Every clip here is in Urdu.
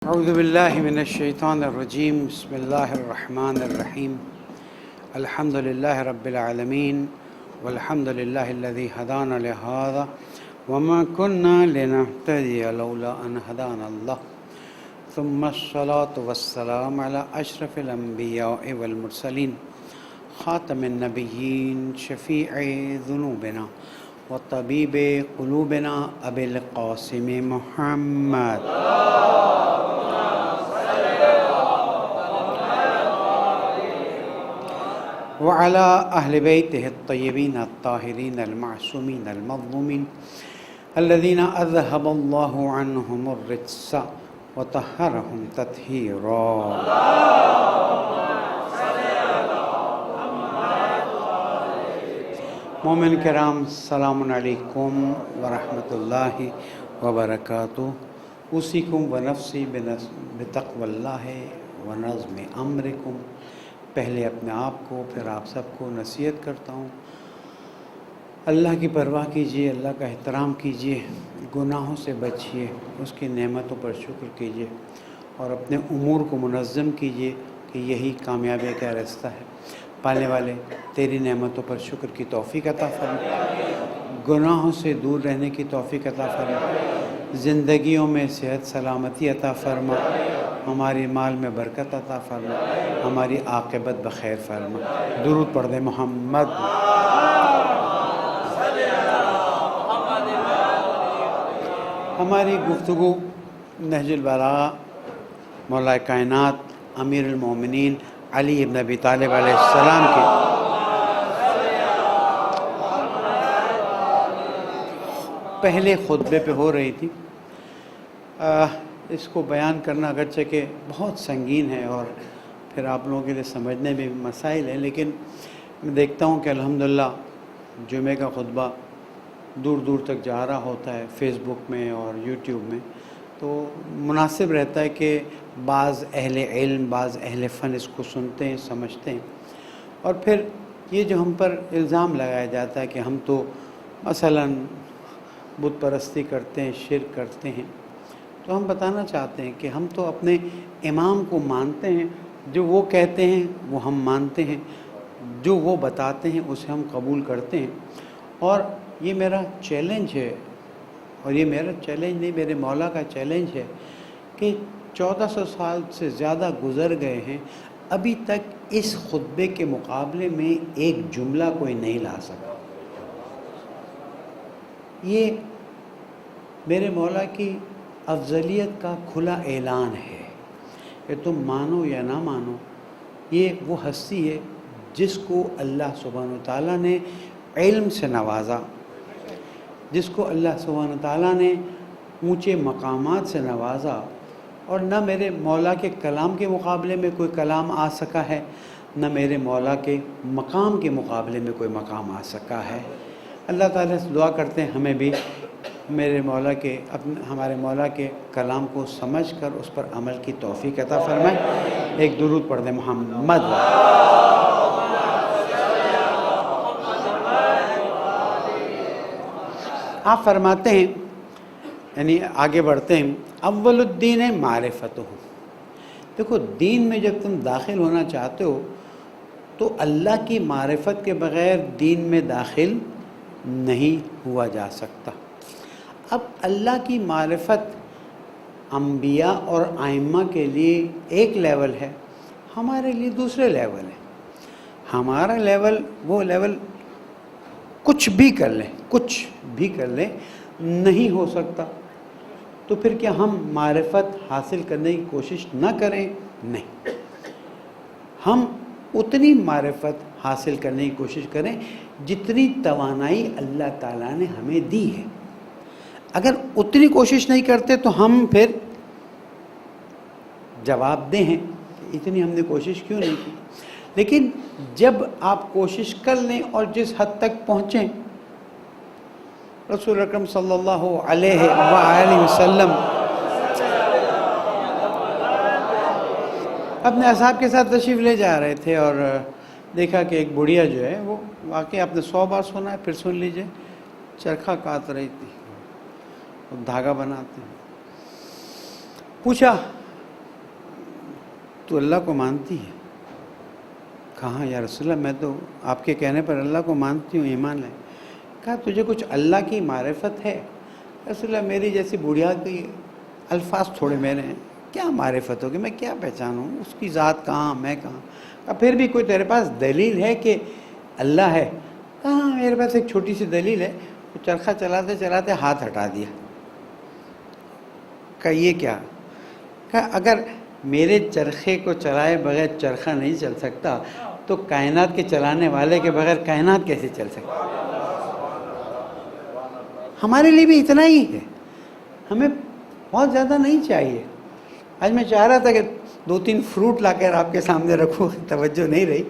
اعوذ باللہ من الشیطان الرجیم بسم اللہ الرحمن الرحیم الحمد للہ رب العالمین والحمد للہ الذی ہدانا لہذا وما كنا لنهتدی لولا ان ہدانا اللہ ثم الصلاة والسلام علی اشرف الانبیاء والمرسلین خاتم النبیین شفیع ذنوبنا وطبیب قلوبنا ابی القاسم محمد وعلى أهل بيته الطيبين الطاهرين المعصومين المظلومين الذين أذهب الله عنهم الرجس وطهرهم تطهيرا. مومن کرام السلام علیکم ورحمۃ اللہ وبرکاتہ. اوصیکم ونفسی بتقوی اللہ ونظم امرکم. پہلے اپنے آپ کو پھر آپ سب کو نصیحت کرتا ہوں، اللہ کی پرواہ کیجیے، اللہ کا احترام کیجیے، گناہوں سے بچیے، اس کی نعمتوں پر شکر کیجیے اور اپنے امور کو منظم کیجیے کہ یہی کامیابی کا راستہ ہے. پالنے والے تیری نعمتوں پر شکر کی توفیق عطا فرما، گناہوں سے دور رہنے کی توفیق عطا فرما، زندگیوں میں صحت سلامتی عطا فرما، ہماری مال میں برکت عطا فرما، ہماری عاقبت بخیر فرما. درود پڑھ دے محمد. ہماری گفتگو نہج البلاغہ مولا کائنات امیر المومنین علی ابن ابی طالب علیہ السلام کے پہلے خطبے پہ ہو رہی تھی. اس کو بیان کرنا اگرچہ کہ بہت سنگین ہے اور پھر آپ لوگوں کے لیے سمجھنے میں بھی مسائل ہیں، لیکن میں دیکھتا ہوں کہ الحمدللہ جمعہ کا خطبہ دور دور تک جا رہا ہوتا ہے فیس بک میں اور یوٹیوب میں، تو مناسب رہتا ہے کہ بعض اہل علم بعض اہل فن اس کو سنتے ہیں سمجھتے ہیں. اور پھر یہ جو ہم پر الزام لگایا جاتا ہے کہ ہم تو مثلاً بت پرستی کرتے ہیں، شرک کرتے ہیں، تو ہم بتانا چاہتے ہیں کہ ہم تو اپنے امام کو مانتے ہیں، جو وہ کہتے ہیں وہ ہم مانتے ہیں، جو وہ بتاتے ہیں اسے ہم قبول کرتے ہیں. اور یہ میرا چیلنج ہے، اور یہ میرا چیلنج نہیں میرے مولا کا چیلنج ہے کہ 1400 سال سے زیادہ گزر گئے ہیں، ابھی تک اس خطبے کے مقابلے میں ایک جملہ کوئی نہیں لا سکا. یہ میرے مولا کی افضلیت کا کھلا اعلان ہے کہ تم مانو یا نہ مانو، یہ وہ ہستی ہے جس کو اللہ سبحانہ وتعالیٰ نے علم سے نوازا، جس کو اللہ سبحانہ وتعالیٰ نے اونچے مقامات سے نوازا، اور نہ میرے مولا کے کلام کے مقابلے میں کوئی کلام آ سکا ہے، نہ میرے مولا کے مقام کے مقابلے میں کوئی مقام آ سکا ہے. اللہ تعالیٰ سے دعا کرتے ہیں ہمیں بھی ہمارے مولا کے کلام کو سمجھ کر اس پر عمل کی توفیق عطا فرمائے. ایک درود پڑھ دیں محمد. آپ فرماتے ہیں، یعنی آگے بڑھتے ہیں، اول الدین معرفتہ. دیکھو دین میں جب تم داخل ہونا چاہتے ہو تو اللہ کی معرفت کے بغیر دین میں داخل نہیں ہوا جا سکتا. اب اللہ کی معرفت انبیاء اور ائمہ کے لیے ایک لیول ہے، ہمارے لیے دوسرے لیول ہے. ہمارا لیول وہ لیول کچھ بھی کر لیں نہیں ہو سکتا. تو پھر کیا ہم معرفت حاصل کرنے کی کوشش نہ کریں؟ نہیں، ہم اتنی معرفت حاصل کرنے کی کوشش کریں جتنی توانائی اللہ تعالیٰ نے ہمیں دی ہے. اگر اتنی کوشش نہیں کرتے تو ہم پھر جواب دیں ہیں کہ اتنی ہم نے کوشش کیوں نہیں کی. لیکن جب آپ کوشش کر لیں اور جس حد تک پہنچیں، رسول اکرم صلی اللہ علیہ وآلہ وسلم اپنے اصحاب کے ساتھ تشریف لے جا رہے تھے اور دیکھا کہ ایک بڑھیا جو ہے، وہ واقعی آپ نے 100 بار سنا ہے، پھر سن لیجئے، چرخہ کاٹ رہی تھی، دھاگا بناتے ہیں. پوچھا تو اللہ کو مانتی ہے؟ کہا یا رسول اللہ میں تو آپ کے کہنے پر اللہ کو مانتی ہوں، ایمان ہے۔ کہا تجھے کچھ اللہ کی معرفت ہے؟ رسول اللہ میری جیسی بڑھیا کی الفاظ تھوڑے میرے ہیں، کیا معرفت ہوگی، میں کیا پہچانوں اس کی ذات کہاں میں کہاں؟ کہا پھر بھی کوئی تیرے پاس دلیل ہے کہ اللہ ہے؟ کہا میرے پاس ایک چھوٹی سی دلیل ہے۔ وہ چرخہ چلاتے چلاتے ہاتھ ہٹا دیا۔ کہا یہ کیا؟ کہا اگر میرے چرخے کو چلائے بغیر چرخہ نہیں چل سکتا تو کائنات کے چلانے والے کے بغیر کائنات کیسے چل سکتا؟ ہمارے لیے بھی اتنا ہی ہے، ہمیں بہت زیادہ نہیں چاہیے۔ آج میں چاہ رہا تھا کہ 2-3 فروٹ لا کر آپ کے سامنے رکھوں، توجہ نہیں رہی۔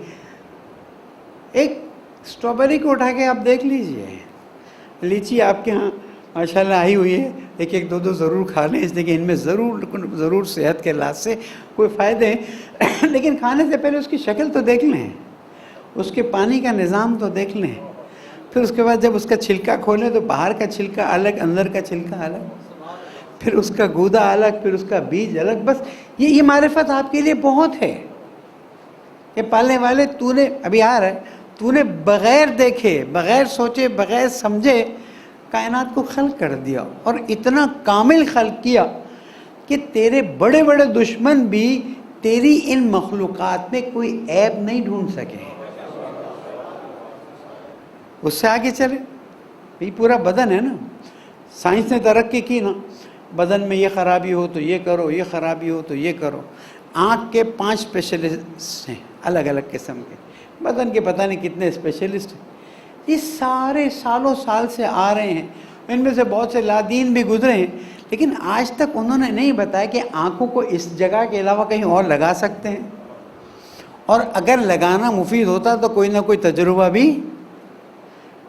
ایک اسٹرابیری کو اٹھا کے آپ دیکھ لیجئے، لیچی آپ کے ہاں ماشاءاللہ آئی ہوئی ہے، 1-2 ضرور کھا لیں، اس لیے کہ ان میں ضرور صحت کے لحاظ سے کوئی فائدے ہیں، لیکن کھانے سے پہلے اس کی شکل تو دیکھ لیں، اس کے پانی کا نظام تو دیکھ لیں، پھر اس کے بعد جب اس کا چھلکا کھولیں تو باہر کا چھلکا الگ، اندر کا چھلکا الگ، پھر اس کا گودا الگ، پھر اس کا بیج الگ۔ بس یہ معرفت آپ کے لیے بہت ہے کہ پالنے والے تو نے ابھی آ رہا ہے، تو نے بغیر دیکھے، بغیر سوچے، بغیر سمجھے کائنات کو خلق کر دیا، اور اتنا کامل خلق کیا کہ تیرے بڑے بڑے دشمن بھی تیری ان مخلوقات میں کوئی عیب نہیں ڈھونڈ سکے۔ اس سے آگے چلے، یہ پورا بدن ہے نا، سائنس نے ترقی کی نا، بدن میں یہ خرابی ہو تو یہ کرو، یہ خرابی ہو تو یہ کرو۔ آنکھ کے 5 اسپیشلسٹ ہیں الگ الگ قسم کے، بدن کے پتہ نہیں کتنے اسپیشلسٹ ہیں، یہ سارے سالوں سال سے آ رہے ہیں، ان میں سے بہت سے لادین بھی گزرے ہیں، لیکن آج تک انہوں نے نہیں بتایا کہ آنکھوں کو اس جگہ کے علاوہ کہیں اور لگا سکتے ہیں، اور اگر لگانا مفید ہوتا تو کوئی نہ کوئی تجربہ بھی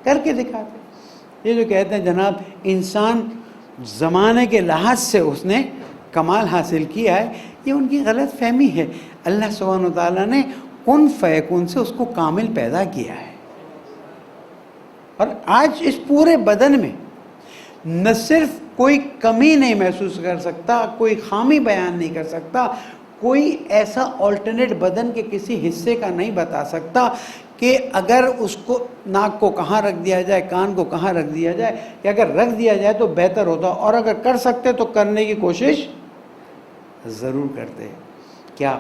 کر کے دکھاتے۔ یہ جو کہتے ہیں جناب انسان زمانے کے لحاظ سے اس نے کمال حاصل کیا ہے، یہ ان کی غلط فہمی ہے۔ اللہ سبحانہ وتعالیٰ نے کن فیکون سے اس کو کامل پیدا کیا ہے، اور آج اس پورے بدن میں نہ صرف کوئی کمی نہیں محسوس کر سکتا، کوئی خامی بیان نہیں کر سکتا، کوئی ایسا آلٹرنیٹ بدن کے کسی حصے کا نہیں بتا سکتا کہ اگر اس کو ناک کو کہاں رکھ دیا جائے، کان کو کہاں رکھ دیا جائے، یا اگر رکھ دیا جائے تو بہتر ہوتا، اور اگر کر سکتے تو کرنے کی کوشش ضرور کرتے۔ کیا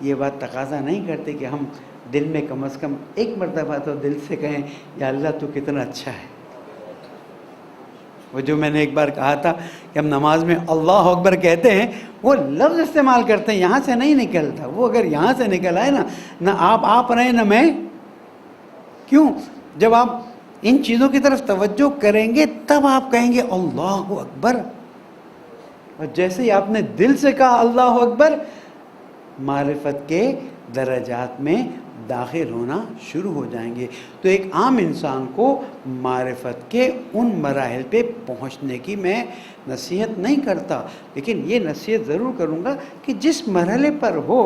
یہ بات تقاضا نہیں کرتے کہ ہم دل میں کم از کم ایک مرتبہ تو دل سے کہیں یا اللہ تو کتنا اچھا ہے؟ وہ جو میں نے ایک بار کہا تھا کہ ہم نماز میں اللہ اکبر کہتے ہیں، وہ لفظ استعمال کرتے ہیں، یہاں سے نہیں نکلتا، وہ اگر یہاں سے نکل آئے نا، نہ آپ رہے نہ میں، کیوں؟ جب آپ ان چیزوں کی طرف توجہ کریں گے تب آپ کہیں گے اللہ اکبر، اور جیسے ہی آپ نے دل سے کہا اللہ اکبر، معرفت کے درجات میں داخل ہونا شروع ہو جائیں گے۔ تو ایک عام انسان کو معرفت کے ان مراحل پہ پہنچنے کی میں نصیحت نہیں کرتا، لیکن یہ نصیحت ضرور کروں گا کہ جس مرحلے پر ہو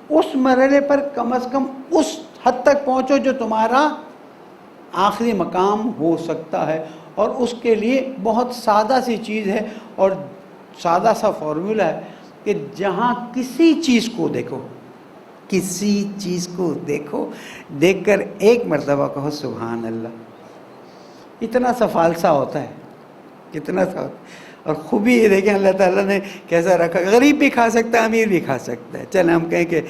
اس مرحلے پر کم از کم اس حد تک پہنچو جو تمہارا آخری مقام ہو سکتا ہے، اور اس کے لیے بہت سادہ سی چیز ہے اور سادہ سا فارمولہ ہے کہ جہاں کسی چیز کو دیکھو، کسی چیز کو دیکھو، دیکھ کر ایک مرتبہ کہو سبحان اللہ۔ اتنا سا فالسا ہوتا ہے، کتنا سا ہوتا ہے۔ اور خوبی یہ دیکھیں اللہ تعالیٰ نے کیسا رکھا، غریب بھی کھا سکتا ہے، امیر بھی کھا سکتا ہے۔ چلیں ہم کہیں کہ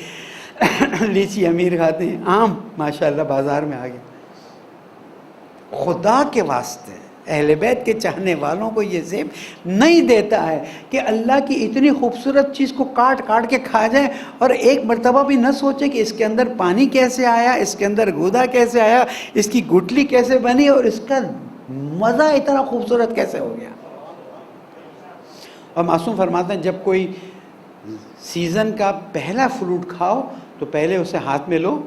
لیچی امیر کھاتے ہیں، آم ماشاءاللہ بازار میں آ گیا۔ خدا کے واسطے اہل بیت کے چاہنے والوں کو یہ زیب نہیں دیتا ہے کہ اللہ کی اتنی خوبصورت چیز کو کاٹ کاٹ کے کھا جائیں اور ایک مرتبہ بھی نہ سوچیں کہ اس کے اندر پانی کیسے آیا، اس کے اندر گودا کیسے آیا، اس کی گٹلی کیسے بنی، اور اس کا مزہ اتنا خوبصورت کیسے ہو گیا۔ اور معصوم فرماتے ہیں جب کوئی سیزن کا پہلا فروٹ کھاؤ تو پہلے اسے ہاتھ میں لو،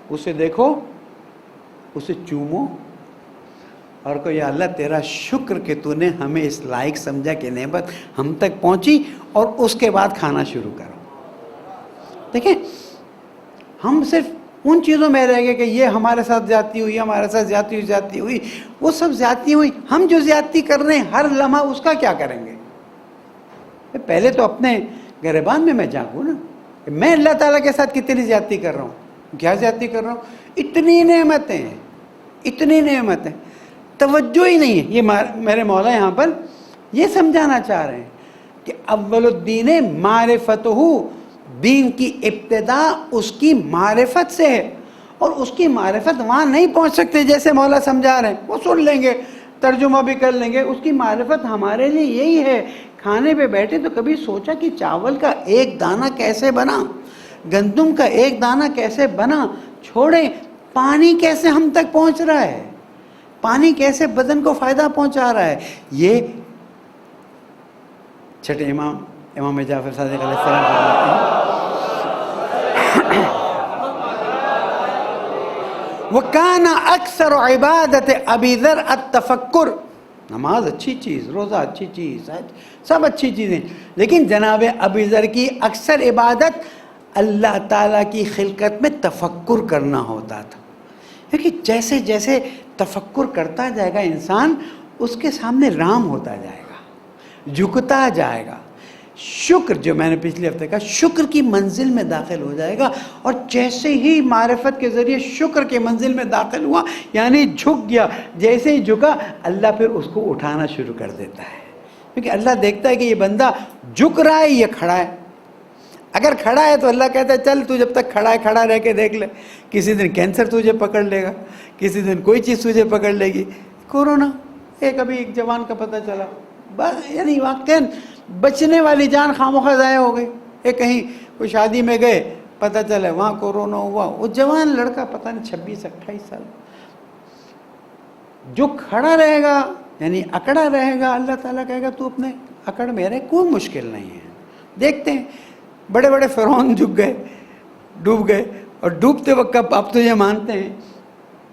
اسے دیکھو، اسے چومو، اور کو یا اللہ تیرا شکر کہ تو نے ہمیں اس لائق سمجھا کہ نعمت ہم تک پہنچی، اور اس کے بعد کھانا شروع کرو۔ دیکھیں ہم صرف ان چیزوں میں رہ گئے کہ یہ ہمارے ساتھ زیادتی ہوئی، ہمارے ساتھ زیادتی ہوئی، وہ سب زیادتی ہوئی، ہم جو زیادتی کر رہے ہیں ہر لمحہ اس کا کیا کریں گے؟ پہلے تو اپنے گریبان میں جاگوں نا، کہ میں اللہ تعالیٰ کے ساتھ کتنی زیادتی کر رہا ہوں. کیا زیادتی کر رہا ہوں؟ اتنی نعمتیں ہیں، اتنی نعمتیں، توجہ ہی نہیں ہے. یہ میرے مولا یہاں پر یہ سمجھانا چاہ رہے ہیں کہ اول الدین معرفتہ، دین کی ابتدا اس کی معرفت سے ہے. اور اس کی معرفت وہاں نہیں پہنچ سکتے جیسے مولا سمجھا رہے ہیں. وہ سن لیں گے، ترجمہ بھی کر لیں گے. اس کی معرفت ہمارے لیے یہی ہے. کھانے پہ بیٹھے تو کبھی سوچا کہ چاول کا ایک دانہ کیسے بنا، گندم کا ایک دانہ کیسے بنا. چھوڑیں، پانی کیسے ہم تک پہنچ رہا ہے، پانی کیسے بدن کو فائدہ پہنچا رہا ہے. یہ چھٹے امام جعفر صادق علیہ السلام فرماتے ہیں وَكَانَ أَكْثَرُ عِبَادَةِ أَبِي ذَرْ التَّفَكُّرُ. نماز اچھی چیز، روزہ اچھی چیز، سب اچھی چیزیں، لیکن جناب ابی ذر کی اکثر عبادت اللہ تعالیٰ کی خلقت میں تفکر کرنا ہوتا تھا. کیونکہ جیسے جیسے تفکر کرتا جائے گا انسان، اس کے سامنے رام ہوتا جائے گا، جھکتا جائے گا. شکر، جو میں نے پچھلے ہفتے کہا، شکر کی منزل میں داخل ہو جائے گا. اور جیسے ہی معرفت کے ذریعے شکر کے منزل میں داخل ہوا، یعنی جھک گیا، جیسے ہی جھکا اللہ پھر اس کو اٹھانا شروع کر دیتا ہے. کیونکہ اللہ دیکھتا ہے کہ یہ بندہ جھک رہا ہے، یہ کھڑا ہے. اگر کھڑا ہے تو اللہ کہتا ہے چل تو جب تک کھڑا ہے کھڑا رہ کے دیکھ لے. کسی دن کینسر تجھے پکڑ لے گا، کسی دن کوئی چیز تجھے پکڑ لے گی. کورونا ایک جوان کا پتہ چلا، بس یعنی واقعاً بچنے والی جان خاموخواہ ضائع ہو گئی. ایک کہیں کوئی شادی میں گئے، پتہ چلا وہاں کورونا ہوا. وہ جوان لڑکا پتہ نہیں 26-28 سال، جو کھڑا رہے گا یعنی اکڑا رہے گا، اللہ تعالیٰ کہے گا تو اپنے اکڑ میں رہے، کوئی مشکل نہیں ہے. دیکھتے ہیں بڑے بڑے فرعون جھک گئے، ڈوب گئے. اور ڈوبتے وقت آپ تو یہ مانتے ہیں،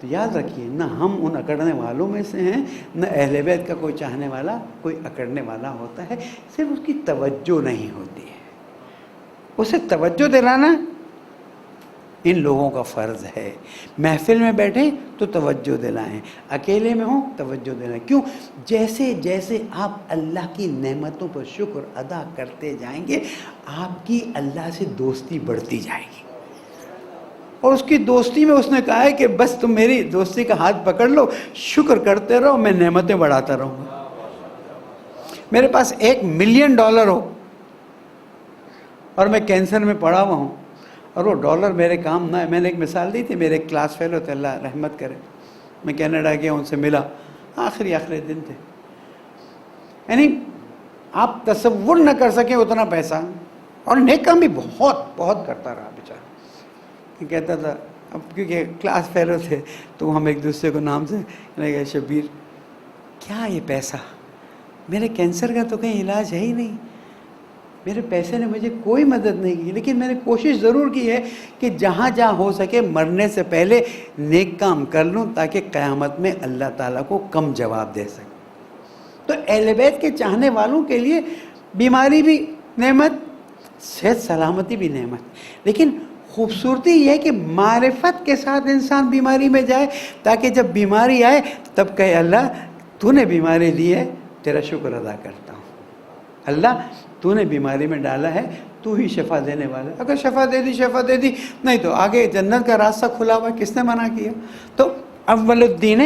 تو یاد رکھیے نہ ہم ان اکڑنے والوں میں سے ہیں، نہ اہل بیت کا کوئی چاہنے والا کوئی اکڑنے والا ہوتا ہے. صرف اس کی توجہ نہیں ہوتی ہے. اسے توجہ دلانا ان لوگوں کا فرض ہے. محفل میں بیٹھیں تو توجہ دلائیں، اکیلے میں ہوں توجہ دلائیں. کیوں؟ جیسے جیسے آپ اللہ کی نعمتوں پر شکر ادا کرتے جائیں گے، آپ کی اللہ سے دوستی بڑھتی جائے گی. اور اس کی دوستی میں اس نے کہا ہے کہ بس تم میری دوستی کا ہاتھ پکڑ لو، شکر کرتے رہو، میں نعمتیں بڑھاتا رہوں گا. میرے پاس $1 ملین ہو اور میں کینسر میں پڑا ہوا ہوں، اور وہ ڈالر میرے کام نہ ہے. میں نے ایک مثال دی تھی، میرے ایک کلاس فیلو تھے، اللہ رحمت کرے، میں کینیڈا گیا، ان سے ملا، آخری دن تھے. یعنی آپ تصور نہ کر سکیں اتنا پیسہ، اور نیک کام بھی بہت بہت کرتا رہا بیچارہ. کہتا تھا، اب کیونکہ کلاس فیلو تھے تو ہم ایک دوسرے کو نام سے کہا، شبیر کیا یہ پیسہ، میرے کینسر کا تو کہیں علاج ہے ہی نہیں، میرے پیسے نے مجھے کوئی مدد نہیں کی، لیکن میں نے کوشش ضرور کی ہے کہ جہاں جہاں ہو سکے مرنے سے پہلے نیک کام کر لوں تاکہ قیامت میں اللہ تعالیٰ کو کم جواب دے سکوں. تو اہل بیت کے چاہنے والوں کے لیے بیماری بھی نعمت، صحت سلامتی بھی نعمت. لیکن خوبصورتی یہ ہے کہ معرفت کے ساتھ انسان بیماری میں جائے، تاکہ جب بیماری آئے تب کہے اللہ تو نے بیماری دی ہے، تیرا شکر ادا کرتا ہوں. اللہ تو نے بیماری میں ڈالا ہے، تو ہی شفا دینے والا ہے. اگر شفا دے دی نہیں تو آگے جنت کا راستہ کھلا ہوا ہے، کس نے منع کیا؟ تو اول الدین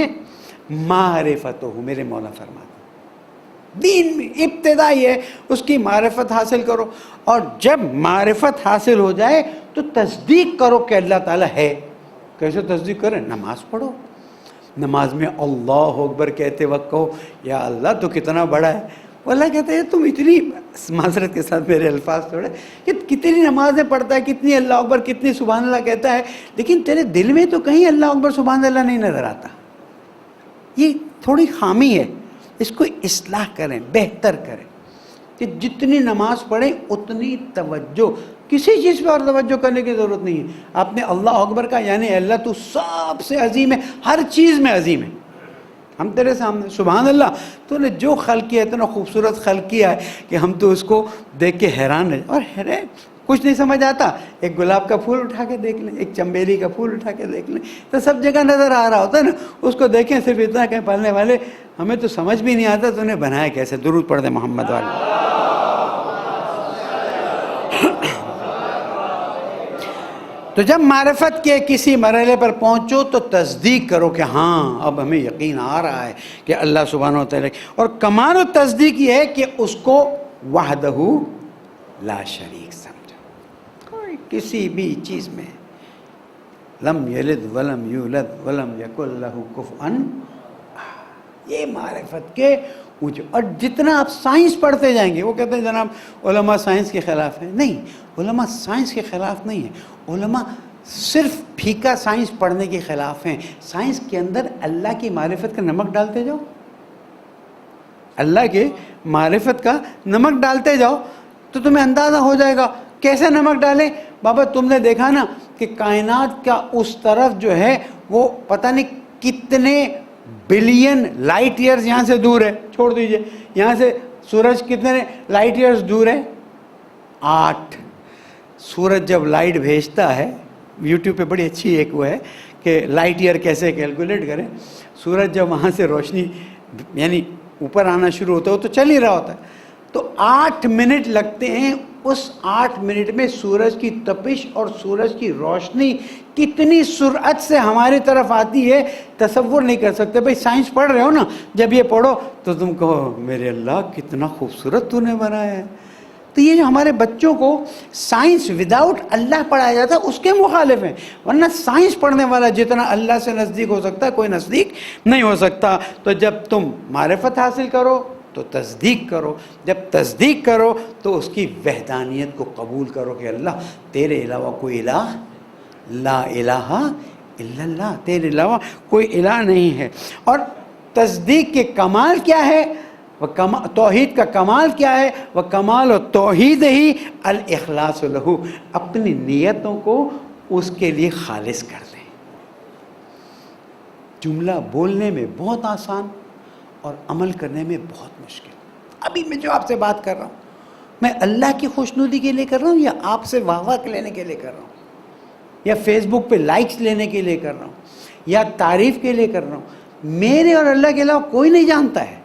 معرفتہ، میرے مولا فرماتے دین میں ابتدا یہ ہے اس کی معرفت حاصل کرو. اور جب معرفت حاصل ہو جائے تو تصدیق کرو کہ اللہ تعالیٰ ہے. کیسے تصدیق کریں؟ نماز پڑھو، نماز میں اللہ اکبر کہتے وقت کہو یا اللہ تو کتنا بڑا ہے. اللہ کہتے ہیں تم اتنی، معذرت کے ساتھ میرے الفاظ تھوڑے، کہ کتنی نمازیں پڑھتا ہے، کتنی اللہ اکبر، کتنی سبحان اللہ کہتا ہے، لیکن تیرے دل میں تو کہیں اللہ اکبر سبحان اللہ نہیں نظر آتا. یہ تھوڑی خامی ہے، اس کو اصلاح کریں، بہتر کریں. کہ جتنی نماز پڑھیں اتنی توجہ، کسی چیز پہ اور توجہ کرنے کی ضرورت نہیں ہے. آپ نے اللہ اکبر کا یعنی اللہ تو سب سے عظیم ہے، ہر چیز میں عظیم ہے. ہم تیرے سامنے سبحان اللہ، تو نے جو خلق کیا ہے اتنا خوبصورت خلق کیا ہے کہ ہم تو اس کو دیکھ کے حیران ہیں. اور کچھ نہیں سمجھ آتا، ایک گلاب کا پھول اٹھا کے دیکھ لیں، ایک چنبیلی کا پھول اٹھا کے دیکھ لیں، تو سب جگہ نظر آ رہا ہوتا ہے نا. اس کو دیکھیں، صرف اتنا کہیں پالنے والے ہمیں تو سمجھ بھی نہیں آتا تو انہیں بنایا کیسے. درود پڑھ دیں محمد والے. تو جب معرفت کے کسی مرحلے پر پہنچو تو تصدیق کرو کہ ہاں اب ہمیں یقین آ رہا ہے کہ اللہ سبحانہ و تعالیٰ، اور کمال و تصدیق یہ ہے کہ اس کو وحدہ لا شریک سمجھو، کوئی کسی بھی چیز میں لم یلد ولم یولد ولم یکن لہ کفوا، یہ معرفت کے اونچے. اور جتنا آپ سائنس پڑھتے جائیں گے، وہ کہتے ہیں جناب علماء سائنس کے خلاف ہیں. نہیں، علماء سائنس کے خلاف نہیں ہیں، علماء صرف پھیکا سائنس پڑھنے کے خلاف ہیں. سائنس کے اندر اللہ کی معرفت کا نمک ڈالتے جاؤ، اللہ کے معرفت کا نمک ڈالتے جاؤ تو تمہیں اندازہ ہو جائے گا. کیسے نمک ڈالیں؟ بابا تم نے دیکھا نا کہ کائنات کا اس طرف جو ہے وہ پتہ نہیں کتنے بلین لائٹ ایئرز یہاں سے دور ہے. چھوڑ دیجئے، یہاں سے سورج کتنے لائٹ ایئرز دور ہے؟ 8. سورج جب لائٹ بھیجتا ہے، یوٹیوب پہ بڑی اچھی ایک وہ ہے کہ لائٹ ایئر کیسے کیلکولیٹ کریں. سورج جب وہاں سے روشنی یعنی اوپر آنا شروع ہوتا ہے تو چل ہی رہا ہوتا ہے، تو 8 منٹ لگتے ہیں. اس 8 منٹ میں سورج کی تپش اور سورج کی روشنی کتنی سرعت سے ہماری طرف آتی ہے تصور نہیں کر سکتے. بھائی سائنس پڑھ رہے ہو نا، جب یہ پڑھو تو تم کہو میرے اللہ کتنا خوبصورت تو نے بنایا ہے. تو یہ جو ہمارے بچوں کو سائنس وداؤٹ اللہ پڑھایا جاتا ہے اس کے مخالف ہیں، ورنہ سائنس پڑھنے والا جتنا اللہ سے نزدیک ہو سکتا ہے کوئی نزدیک نہیں ہو سکتا. تو جب تم معرفت حاصل کرو تو تصدیق کرو، جب تصدیق کرو تو اس کی وحدانیت کو قبول کرو کہ اللہ تیرے علاوہ کوئی الہ، لا الہ الا اللہ، تیرے علاوہ کوئی الہ نہیں ہے. اور تصدیق کے کمال کیا ہے؟ توحید کا کمال کیا ہے؟ وہ کمال و توحید ہی الاخلاص لہو، اپنی نیتوں کو اس کے لیے خالص کر دیں. جملہ بولنے میں بہت آسان اور عمل کرنے میں بہت مشکل. ابھی میں جو آپ سے بات کر رہا ہوں میں اللہ کی خوشنودی کے لیے کر رہا ہوں یا آپ سے واہ واہ لینے کے لیے کر رہا ہوں یا فیس بک پہ لائکس لینے کے لیے کر رہا ہوں یا تعریف کے لیے کر رہا ہوں؟ میرے اور اللہ کے علاوہ کوئی نہیں جانتا ہے.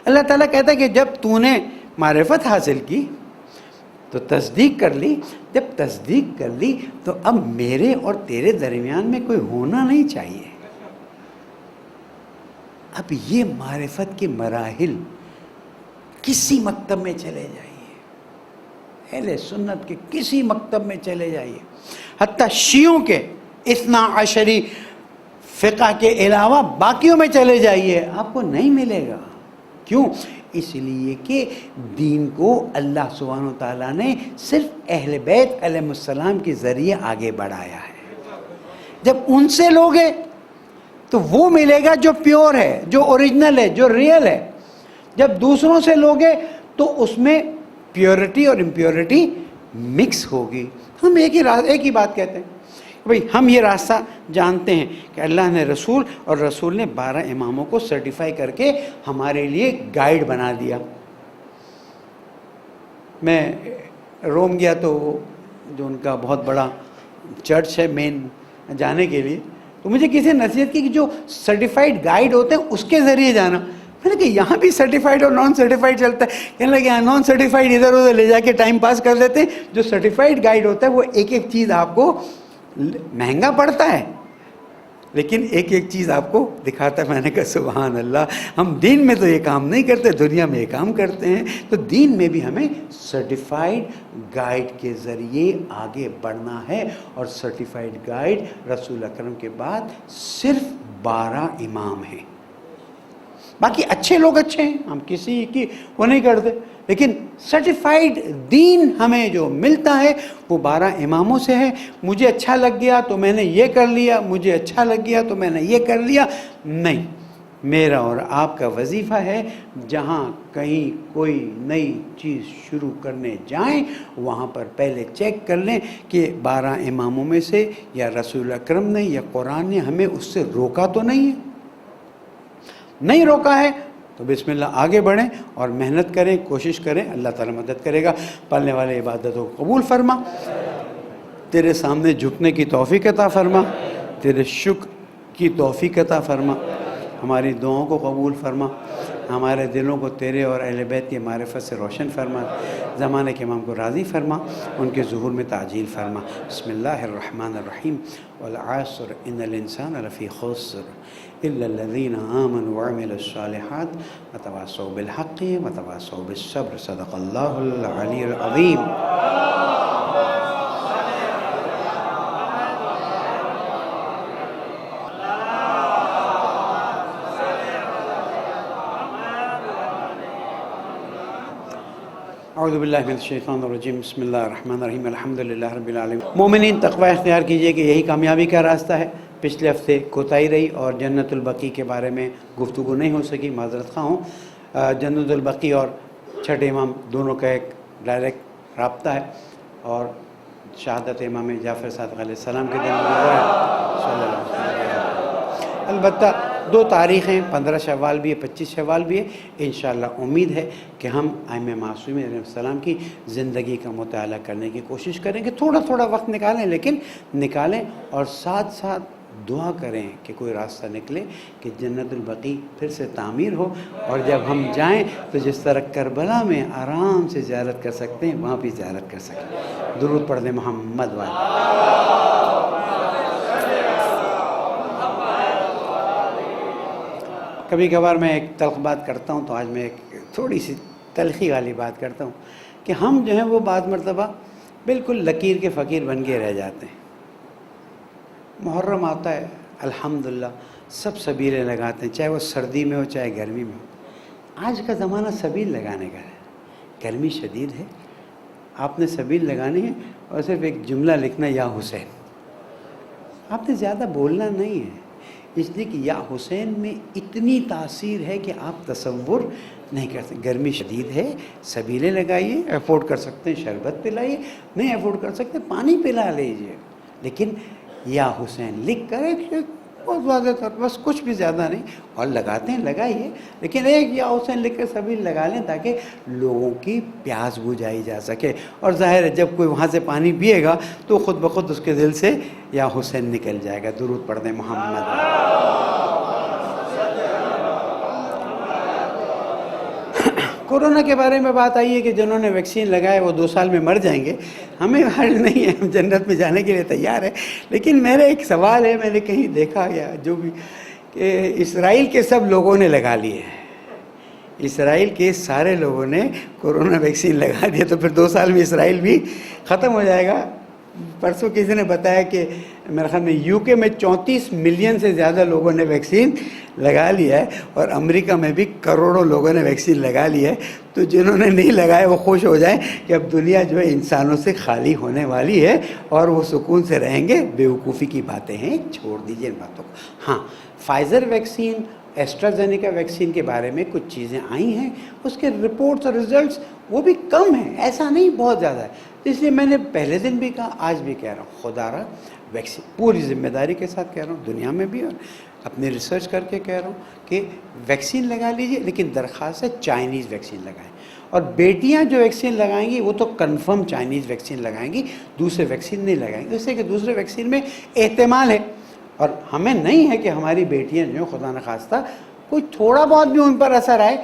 اللہ تعالیٰ کہتا ہے کہ جب تو نے معرفت حاصل کی تو تصدیق کر لی، جب تصدیق کر لی تو اب میرے اور تیرے درمیان میں کوئی ہونا نہیں چاہیے. اب یہ معرفت کے مراحل کسی مکتب میں چلے جائیے، اہل سنت کے کسی مکتب میں چلے جائیے، حتیٰ شیعوں کے 12 فقہ کے علاوہ باقیوں میں چلے جائیے، آپ کو نہیں ملے گا. کیوں؟ اس لیے کہ دین کو اللہ سبحانہ و تعالیٰ نے صرف اہل بیت علیہ السلام کے ذریعے آگے بڑھایا ہے. جب ان سے لوگے تو وہ ملے گا جو پیور ہے، جو اوریجنل ہے، جو ریئل ہے. جب دوسروں سے لوگے تو اس میں پیورٹی اور امپیورٹی مکس ہوگی. ہم ایک ہی بات کہتے ہیں بھئی ہم یہ راستہ جانتے ہیں کہ اللہ نے رسول اور رسول نے 12 اماموں کو سرٹیفائی کر کے ہمارے لیے گائیڈ بنا دیا. میں روم گیا تو جو ان کا بہت بڑا چرچ ہے مین جانے کے لیے، تو مجھے کسی نے نصیحت کی کہ جو سرٹیفائیڈ گائیڈ ہوتے ہیں اس کے ذریعے جانا. میں نے کہا یہاں بھی سرٹیفائیڈ اور نان سرٹیفائیڈ چلتا ہے. کہنے لگے یہاں نان سرٹیفائیڈ ادھر ادھر لے جا کے ٹائم پاس کر لیتے ہیں، جو سرٹیفائیڈ گائیڈ ہوتا ہے وہ ایک ایک چیز آپ کو مہنگا پڑتا ہے لیکن ایک ایک چیز آپ کو دکھاتا ہے. میں نے کہا سبحان اللہ، ہم دین میں تو یہ کام نہیں کرتے، دنیا میں یہ کام کرتے ہیں. تو دین میں بھی ہمیں سرٹیفائیڈ گائیڈ کے ذریعے آگے بڑھنا ہے. اور سرٹیفائیڈ گائیڈ رسول اکرم کے بعد صرف 12 امام ہیں. باقی اچھے لوگ اچھے ہیں، ہم کسی کی وہ نہیں کرتے، لیکن سرٹیفائیڈ دین ہمیں جو ملتا ہے وہ 12 اماموں سے ہے. مجھے اچھا لگ گیا تو میں نے یہ کر لیا، مجھے اچھا لگ گیا تو میں نے یہ کر لیا. نہیں، میرا اور آپ کا وظیفہ ہے جہاں کہیں کوئی نئی چیز شروع کرنے جائیں وہاں پر پہلے چیک کر لیں کہ 12 اماموں میں سے یا رسول اکرم نے یا قرآن نے ہمیں اس سے روکا تو نہیں ہے. نہیں روکا ہے تو بسم اللہ آگے بڑھیں اور محنت کریں، کوشش کریں، اللہ تعالیٰ مدد کرے گا. پالنے والے عبادتوں کو قبول فرما، تیرے سامنے جھکنے کی توفیق عطا فرما، تیرے شکر کی توفیق عطا فرما، ہماری دعاؤں کو قبول فرما. ہمارے دلوں کو تیرے اور اہل بیت کی معرفت سے روشن فرما، زمانے کے امام کو راضی فرما، ان کے ظہور میں تعجیل فرما۔ بسم اللہ الرحمن الرحیم۔ والعصر ان الانسان لفی خسر الا الذین آمنوا وعملوا الصالحات وتواصوا بالحق وتواصوا بالصبر۔ صدق اللہ العلی العظیم۔ اعوذ باللہ من الشیطان الرجیم۔ بسم اللہ الرحمن الرحیم۔ الحمدللہ رب العالمین۔ مومنین تقوی اختیار کیجئے کہ یہی کامیابی کا راستہ ہے۔ پچھلے ہفتے کوتاہی رہی اور جنت البقیع کے بارے میں گفتگو نہیں ہو سکی، معذرت خواہ ہوں۔ جنت البقیع اور چھٹے امام دونوں کا ایک ڈائریکٹ رابطہ ہے، اور شہادت امام جعفر صادق علیہ السلام کے دن گزرا ہے صلی اللہ علیہ وسلم۔ البتہ 2 تاریخیں 15 شوال بھی ہے، 25 شوال بھی ہے۔ انشاءاللہ امید ہے کہ ہم ائمہ معصومین علیہ السلام کی زندگی کا مطالعہ کرنے کی کوشش کریں کہ تھوڑا تھوڑا وقت نکالیں، لیکن نکالیں، اور ساتھ ساتھ دعا کریں کہ کوئی راستہ نکلے کہ جنت البقیع پھر سے تعمیر ہو، اور جب ہم جائیں تو جس طرح کربلا میں آرام سے زیارت کر سکتے ہیں وہاں بھی زیارت کر سکیں۔ درود پڑھ دیں محمد والے۔ کبھی کبھار میں ایک تلخ بات کرتا ہوں، تو آج میں ایک تھوڑی سی تلخی والی بات کرتا ہوں کہ ہم جو ہیں وہ بعض مرتبہ بالکل لکیر کے فقیر بن کے رہ جاتے ہیں۔ محرم آتا ہے، الحمدللہ سب سبیلیں لگاتے ہیں، چاہے وہ سردی میں ہو چاہے گرمی میں ہو۔ آج کا زمانہ سبیل لگانے کا ہے۔ گرمی شدید ہے، آپ نے سبیل لگانی ہے اور صرف ایک جملہ لکھنا، یا حسین۔ آپ نے زیادہ بولنا نہیں ہے، اس لیے کہ یا حسین میں اتنی تاثیر ہے کہ آپ تصور نہیں کر سکتے۔ گرمی شدید ہے، سبیلیں لگائیے، افورڈ کر سکتے ہیں شربت پلائیے، نہیں افورڈ کر سکتے پانی پلا لیجیے، لیکن یا حسین لکھ کر بہت واضح طور بس کچھ بھی زیادہ نہیں، اور لگاتے ہیں لگائیے، لیکن ایک یا حسین لکھ کر سبیل لگا لیں تاکہ لوگوں کی پیاس بجھائی جا سکے۔ اور ظاہر ہے جب کوئی وہاں سے پانی پیے گا تو خود بخود اس کے دل سے یا حسین نکل جائے گا۔ درود پڑھ دیں محمد۔ کورونا کے بارے میں بات آئی ہے کہ جنہوں نے ویکسین لگائے وہ 2 سال میں مر جائیں گے۔ ہمیں حل نہیں ہے، ہم جنت میں جانے کے لیے تیار ہیں، لیکن میرا ایک سوال ہے، میں نے کہیں دیکھا یا جو بھی، کہ اسرائیل کے سب لوگوں نے لگا لیے ہیں، اسرائیل کے سارے لوگوں نے کورونا ویکسین لگا دیا، تو پھر 2 سال میں اسرائیل بھی ختم ہو جائے گا۔ پرسوں کسی نے بتایا کہ میرے خیال میں یو کے میں 34 ملین سے زیادہ لوگوں نے ویکسین لگا لیا ہے، اور امریکہ میں بھی کروڑوں لوگوں نے ویکسین لگا لی ہے۔ تو جنہوں نے نہیں لگائے وہ خوش ہو جائیں کہ اب دنیا جو ہے انسانوں سے خالی ہونے والی ہے، اور وہ سکون سے رہیں گے۔ بیوقوفی کی باتیں ہیں، چھوڑ دیجیے ان باتوں کو۔ ہاں، فائزر ویکسین، ایسٹرازینیکا ویکسین کے بارے میں کچھ چیزیں آئی ہیں، اس کے رپورٹس اور ریزلٹس وہ بھی کم ہیں، ایسا نہیں بہت زیادہ ہے۔ اس لیے میں نے پہلے دن بھی کہا، آج بھی کہہ رہا ہوں، خدا را ویکسین پوری ذمہ داری کے ساتھ کہہ رہا ہوں، دنیا میں بھی اور اپنے ریسرچ کر کے کہہ رہا ہوں کہ ویکسین لگا لیجئے، لیکن درخواست ہے چائنیز ویکسین لگائیں۔ اور بیٹیاں جو ویکسین لگائیں گی وہ تو کنفرم چائنیز ویکسین لگائیں گی، دوسرے ویکسین نہیں لگائیں گی، اس لیے کہ دوسرے ویکسین میں احتمال ہے، اور ہمیں نہیں ہے کہ ہماری بیٹیاں جو خدا نخواستہ کوئی تھوڑا بہت بھی ان پر اثر آئے۔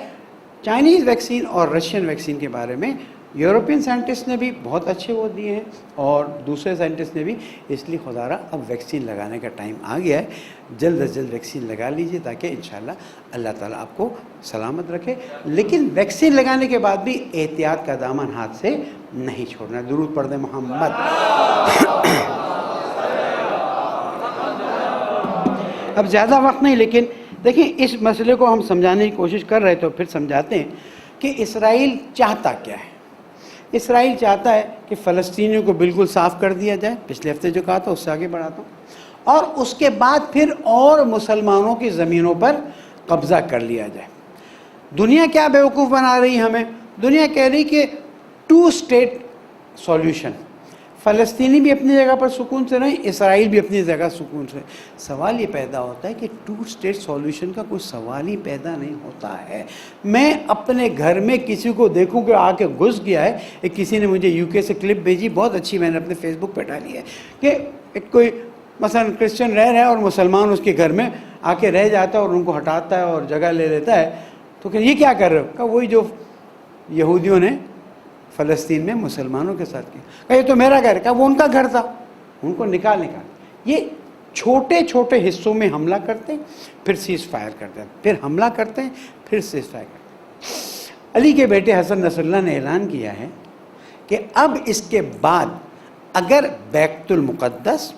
چائنیز ویکسین اور رشین ویکسین کے بارے میں یورپین سائنٹسٹ نے بھی بہت اچھے وہ دیے ہیں، اور دوسرے سائنٹسٹ نے بھی، اس لیے خدا را اب ویکسین لگانے کا ٹائم آ گیا ہے، جلد از جلد ویکسین لگا لیجئے تاکہ انشاءاللہ اللہ تعالیٰ آپ کو سلامت رکھے۔ لیکن ویکسین لگانے کے بعد بھی احتیاط کا دامن ہاتھ سے نہیں چھوڑنا۔ درود پڑھ دیں محمد۔ اب زیادہ وقت نہیں، لیکن دیکھیں اس مسئلے کو ہم سمجھانے کی کوشش کر رہے تو پھر سمجھاتے ہیں کہ اسرائیل چاہتا کیا ہے۔ اسرائیل چاہتا ہے کہ فلسطینیوں کو بالکل صاف کر دیا جائے، پچھلے ہفتے جو کہا تھا اس سے آگے بڑھاتا ہوں، اور اس کے بعد پھر اور مسلمانوں کی زمینوں پر قبضہ کر لیا جائے۔ دنیا کیا بیوقوف بنا رہی ہمیں؟ دنیا کہہ رہی کہ 2 اسٹیٹ سولوشن، فلسطینی بھی اپنی جگہ پر سکون سے رہیں، اسرائیل بھی اپنی جگہ سکون سے۔ سوال یہ پیدا ہوتا ہے کہ 2 اسٹیٹ سولوشن کا کوئی سوال ہی پیدا نہیں ہوتا ہے۔ میں اپنے گھر میں کسی کو دیکھوں کہ آ کے گھس گیا ہے، ایک کسی نے مجھے یو کے سے کلپ بھیجی بہت اچھی، میں نے اپنے فیس بک پہ ڈالی ہے، کہ ایک کوئی مثلا کرسچن رہ رہا ہے اور مسلمان اس کے گھر میں آ کے رہ جاتا ہے اور ان کو ہٹاتا ہے اور جگہ لے لیتا ہے، تو کہ یہ کیا کر رہے ہو؟ کہا وہی جو یہودیوں نے فلسطین میں مسلمانوں کے ساتھ کیا. کہا یہ تو میرا گھر ہے. کہا وہ ان کا گھر تھا, ان کو نکال. یہ چھوٹے چھوٹے حصوں میں حملہ کرتے ہیں, پھر سیز فائر کرتے ہیں, پھر حملہ کرتے ہیں, پھر سیز فائر کرتے ہیں. علی کے بیٹے حسن نصر اللہ نے اعلان کیا ہے کہ اب اس کے بعد اگر بیت المقدس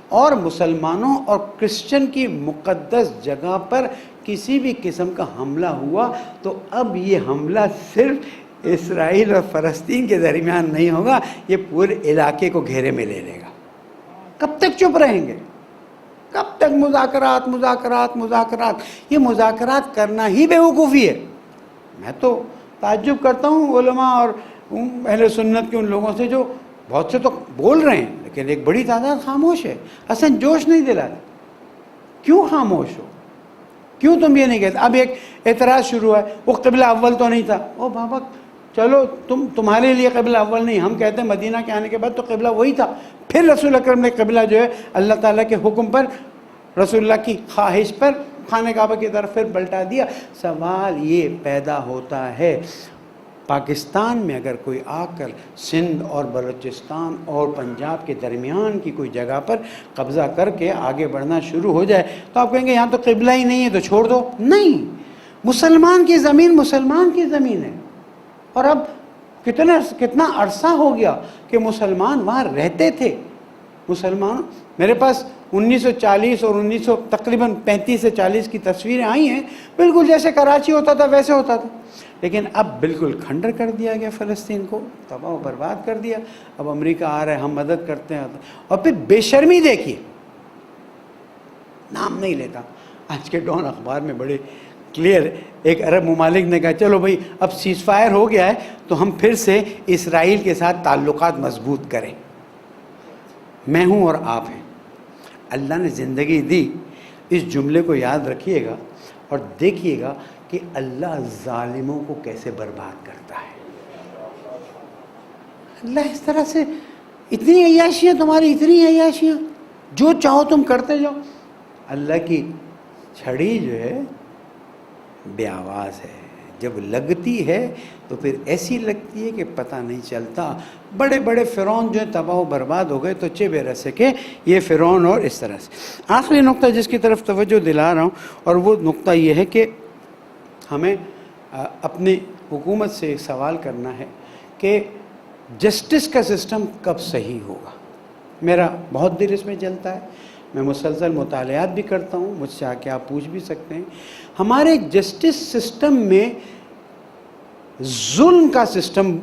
اور مسلمانوں اور کرسچن کی مقدس جگہ پر کسی بھی قسم کا حملہ ہوا تو اب یہ حملہ صرف اسرائیل اور فلسطین کے درمیان نہیں ہوگا, یہ پورے علاقے کو گھیرے میں لے لے گا. کب تک چپ رہیں گے؟ کب تک مذاکرات مذاکرات مذاکرات؟ یہ مذاکرات کرنا ہی بیوقوفی ہے. میں تو تعجب کرتا ہوں علماء اور اہل سنت کے ان لوگوں سے جو بہت سے تو بول رہے ہیں لیکن ایک بڑی تعداد خاموش ہے. حسن جوش نہیں دلاتے. کیوں خاموش ہو؟ کیوں تم یہ نہیں کہتے؟ اب ایک اعتراض شروع ہے, وہ قبلہ اول تو نہیں تھا. او بابا چلو تمہارے لیے قبلہ اول نہیں, ہم کہتے ہیں مدینہ کے آنے کے بعد تو قبلہ وہی تھا. پھر رسول اکرم نے قبلہ جو ہے اللہ تعالیٰ کے حکم پر, رسول اللہ کی خواہش پر خانہ کعبہ کی طرف پھر پلٹا دیا. سوال یہ پیدا ہوتا ہے پاکستان میں اگر کوئی آ کر سندھ اور بلوچستان اور پنجاب کے درمیان کی کوئی جگہ پر قبضہ کر کے آگے بڑھنا شروع ہو جائے تو آپ کہیں گے یہاں تو قبلہ ہی نہیں ہے تو چھوڑ دو. نہیں, مسلمان کی زمین مسلمان کی زمین ہے. اور اب کتنا عرصہ ہو گیا کہ مسلمان وہاں رہتے تھے. مسلمان, میرے پاس 1940 اور تقریباً 35 سے 40 کی تصویریں آئی ہیں, بالکل جیسے کراچی ہوتا تھا ویسے ہوتا تھا. لیکن اب بالکل کھنڈر کر دیا گیا, فلسطین کو تباہ و برباد کر دیا. اب امریکہ آ رہا ہے, ہم مدد کرتے ہیں. اور پھر بے شرمی دیکھیے, نام نہیں لیتا. آج کے ڈان اخبار میں بڑے کلیئر ایک عرب ممالک نے کہا چلو بھائی اب سیز فائر ہو گیا ہے تو ہم پھر سے اسرائیل کے ساتھ تعلقات مضبوط کریں. میں ہوں اور آپ ہیں. اللہ نے زندگی دی, اس جملے کو یاد رکھیے گا اور دیکھیے گا کہ اللہ ظالموں کو کیسے برباد کرتا ہے. اللہ اس طرح سے, اتنی عیاشیاں تمہاری, اتنی عیاشیاں, جو چاہو تم کرتے جاؤ. اللہ کی چھڑی جو ہے بے آواز ہے, جب لگتی ہے تو پھر ایسی لگتی ہے کہ پتہ نہیں چلتا. بڑے بڑے فرعون جو ہیں تباہ و برباد ہو گئے تو چہ بے رسے کے یہ فرعون. اور اس طرح سے آخری نقطہ جس کی طرف توجہ دلا رہا ہوں, اور وہ نقطہ یہ ہے کہ ہمیں اپنی حکومت سے ایک سوال کرنا ہے کہ جسٹس کا سسٹم کب صحیح ہوگا. میرا بہت دل اس میں جلتا ہے, میں مسلسل مطالعات بھی کرتا ہوں, مجھ سے آ کے آپ پوچھ بھی سکتے ہیں. ہمارے جسٹس سسٹم میں ظلم کا سسٹم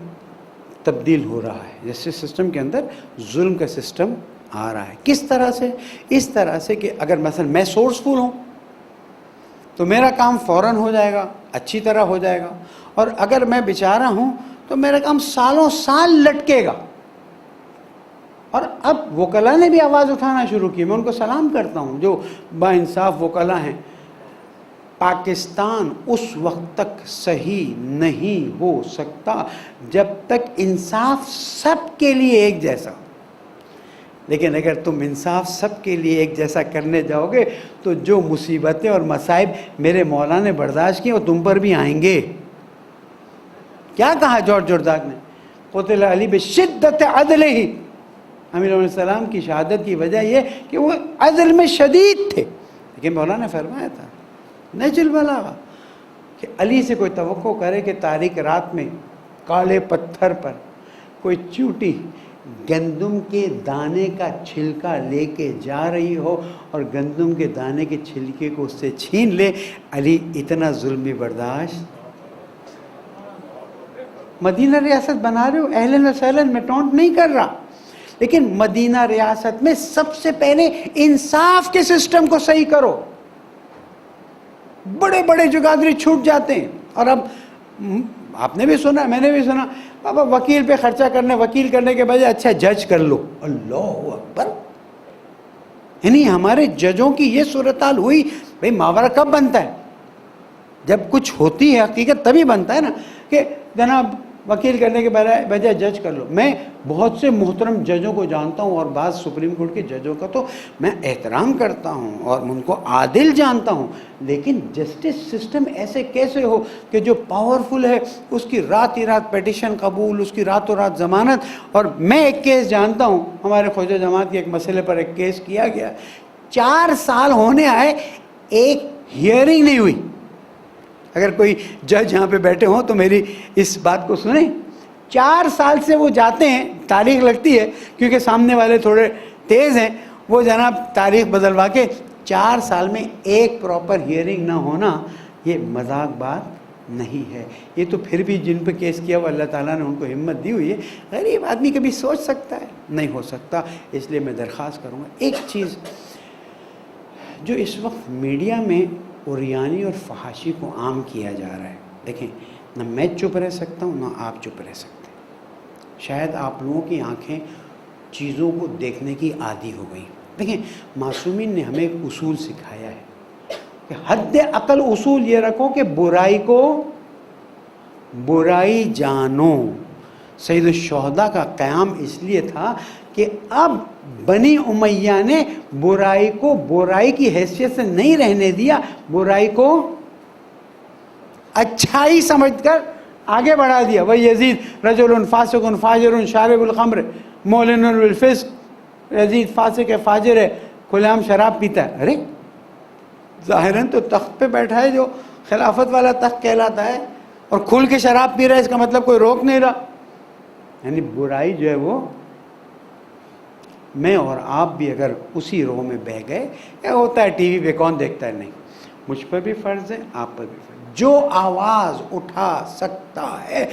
تبدیل ہو رہا ہے. جسٹس سسٹم کے اندر ظلم کا سسٹم آ رہا ہے. کس طرح سے؟ اس طرح سے کہ اگر مثلا میں سورسفل ہوں تو میرا کام فوراً ہو جائے گا, اچھی طرح ہو جائے گا. اور اگر میں بیچارہ ہوں تو میرا کام سالوں سال لٹکے گا. اور اب وکلاء نے بھی آواز اٹھانا شروع کی. میں ان کو سلام کرتا ہوں جو با انصاف وکلاء ہیں. پاکستان اس وقت تک صحیح نہیں ہو سکتا جب تک انصاف سب کے لیے ایک جیسا. لیکن اگر تم انصاف سب کے لیے ایک جیسا کرنے جاؤ گے تو جو مصیبتیں اور مصائب میرے مولا نے برداشت کی وہ تم پر بھی آئیں گے. کیا کہا جارج جرداق نے؟ قتل علی بشدت عدلہ. امیر علیہ السلام کی شہادت کی وجہ یہ کہ وہ عدل میں شدید تھے. لیکن مولا نے فرمایا تھا نہج البلاغہ کہ علی سے کوئی توقع کرے کہ تاریک رات میں کالے پتھر پر کوئی چیوٹی گندم کے دانے کا چھلکا لے کے جا رہی ہو اور گندم کے دانے کے چھلکے کو اس سے چھین لے, علی اتنا ظلم برداشت. مدینہ ریاست بنا رہے ہو, اہلاً و سہلاً, میں ٹونٹ نہیں کر رہا, لیکن مدینہ ریاست میں سب سے پہلے انصاف کے سسٹم کو صحیح کرو. بڑے بڑے جگادری چھوٹ جاتے ہیں. اور اب آپ نے بھی سنا, میں نے بھی سنا, بابا وکیل پہ خرچہ وکیل کرنے کے بجائے اچھا جج کر لو. اللہ اکبر. یعنی ہمارے ججوں کی یہ صورتحال ہوئی. بھئی ماورا کب بنتا ہے؟ جب کچھ ہوتی ہے حقیقت تبھی بنتا ہے نا. کہ جناب وکیل کرنے کے بجائے جج کر لو. میں بہت سے محترم ججوں کو جانتا ہوں اور بعض سپریم کورٹ کے ججوں کا تو میں احترام کرتا ہوں اور ان کو عادل جانتا ہوں, لیکن جسٹس سسٹم ایسے کیسے ہو کہ جو پاورفل ہے اس کی رات ہی رات پیٹیشن قبول, اس کی راتوں رات ضمانت. اور میں ایک کیس جانتا ہوں, ہمارے خوجہ جماعت کے ایک مسئلے پر ایک کیس کیا گیا, 4 سال ہونے آئے, ایک ہیئرنگ نہیں ہوئی. اگر کوئی جج یہاں پہ بیٹھے ہوں تو میری اس بات کو سنیں. 4 سال سے وہ جاتے ہیں, تاریخ لگتی ہے کیونکہ سامنے والے تھوڑے تیز ہیں, وہ جناب تاریخ بدلوا کے 4 سال میں ایک پراپر ہیئرنگ نہ ہونا یہ مذاق بات نہیں ہے. یہ تو پھر بھی جن پہ کیس کیا وہ اللہ تعالیٰ نے ان کو ہمت دی ہوئی ہے. غریب آدمی کبھی سوچ سکتا ہے؟ نہیں ہو سکتا. اس لیے میں درخواست کروں گا ایک چیز جو اس وقت میڈیا میں اوریانی اور فحاشی کو عام کیا جا رہا ہے. دیکھیں, نہ میں چپ رہ سکتا ہوں نہ آپ چپ رہ سکتے. شاید آپ لوگوں کی آنکھیں چیزوں کو دیکھنے کی عادی ہو گئی. دیکھیں, معصومین نے ہمیں ایک اصول سکھایا ہے کہ حد عقل اصول یہ رکھو کہ برائی کو برائی جانو. سید الشہداء کا قیام اس لیے تھا کہ اب بنی امیہ نے برائی کو برائی کی حیثیت سے نہیں رہنے دیا, برائی کو اچھائی سمجھ کر آگے بڑھا دیا. وہ یزید رجل فاسق فاجر شارب الخمر مولن بالفسق, یزید فاسق ہے, فاجر ہے, کھلے عام شراب پیتا ہے. ارے ظاہراً تو تخت پہ بیٹھا ہے جو خلافت والا تخت کہلاتا ہے, اور کھل کے شراب پی رہا ہے, اس کا مطلب کوئی روک نہیں رہا. یعنی برائی جو ہے وہ میں اور آپ بھی اگر اسی رو میں بہہ گئے, کیا ہوتا ہے ٹی وی پہ کون دیکھتا ہے؟ نہیں, مجھ پر بھی فرض ہے, آپ پر بھی فرض. جو آواز اٹھا سکتا ہے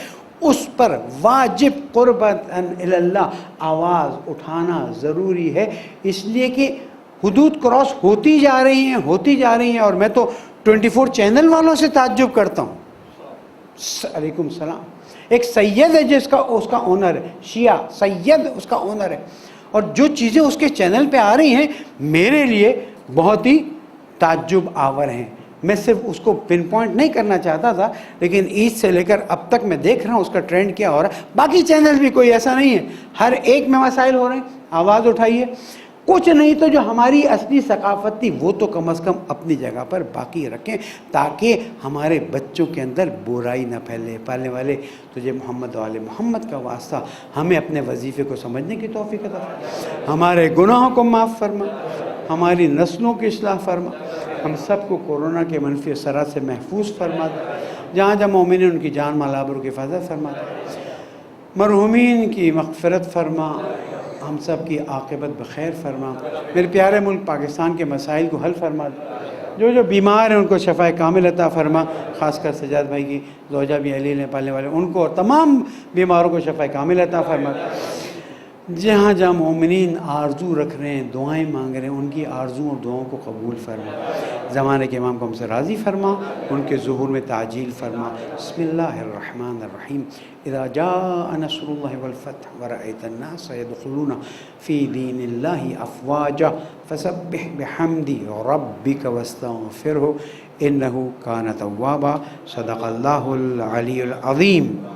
اس پر واجب قربتاً اللہ آواز اٹھانا ضروری ہے, اس لیے کہ حدود کراس ہوتی جا رہی ہیں. اور میں تو 24 چینل والوں سے تعجب کرتا ہوں. علیکم السلام. ایک سید ہے جس کا اس کا اونر ہے, شیعہ سید اس کا اونر ہے, اور جو چیزیں اس کے چینل پہ آ رہی ہیں میرے لیے بہت ہی تعجب آور ہیں. میں صرف اس کو پن پوائنٹ نہیں کرنا چاہتا تھا, لیکن عید سے لے کر اب تک میں دیکھ رہا ہوں اس کا ٹرینڈ کیا ہو رہا ہے. باقی چینل بھی کوئی ایسا نہیں ہے, ہر ایک میں مسائل ہو رہے ہیں. آواز اٹھائیے. کچھ نہیں تو جو ہماری اصلی ثقافت تھی وہ تو کم از کم اپنی جگہ پر باقی رکھیں, تاکہ ہمارے بچوں کے اندر برائی نہ پھیلے. پالنے والے تجھے محمد و آل محمد کا واسطہ ہمیں اپنے وظیفے کو سمجھنے کی توفیق عطا فرما, ہمارے گناہوں کو معاف فرما, ہماری نسلوں کی اصلاح فرما, ہم سب کو کورونا کے منفی اثرات سے محفوظ فرما دے. جہاں جہاں مومنین ان کی جان مال آبرو کی حفاظت فرما دے. مرحومین کی مغفرت فرما, ہم سب کی عاقبت بخیر فرما. میرے پیارے ملک پاکستان کے مسائل کو حل فرما دے. جو بیمار ہیں ان کو شفاء کامل عطا فرما, خاص کر سجاد بھائی کی زوجہ بھی علی نے پالنے والے, ان کو اور تمام بیماروں کو شفاء کامل عطا فرما. جہاں جہاں مومنین آرزو رکھ رہے ہیں, دعائیں مانگ رہے ہیں, ان کی آرزو اور دعاؤں کو قبول فرما. زمانے کے امام کو ہم سے راضی فرما, ان کے ظہور میں تعجیل فرما. بسم اللہ الرحمن الرحیم. اذا جاء نصر اللہ والفتح ورأیت الناس يدخلون فی دین اللہ افواجا فسبح بحمد ربک واستغفرہ انہ کان توابا. صدق اللہ العلی العظیم.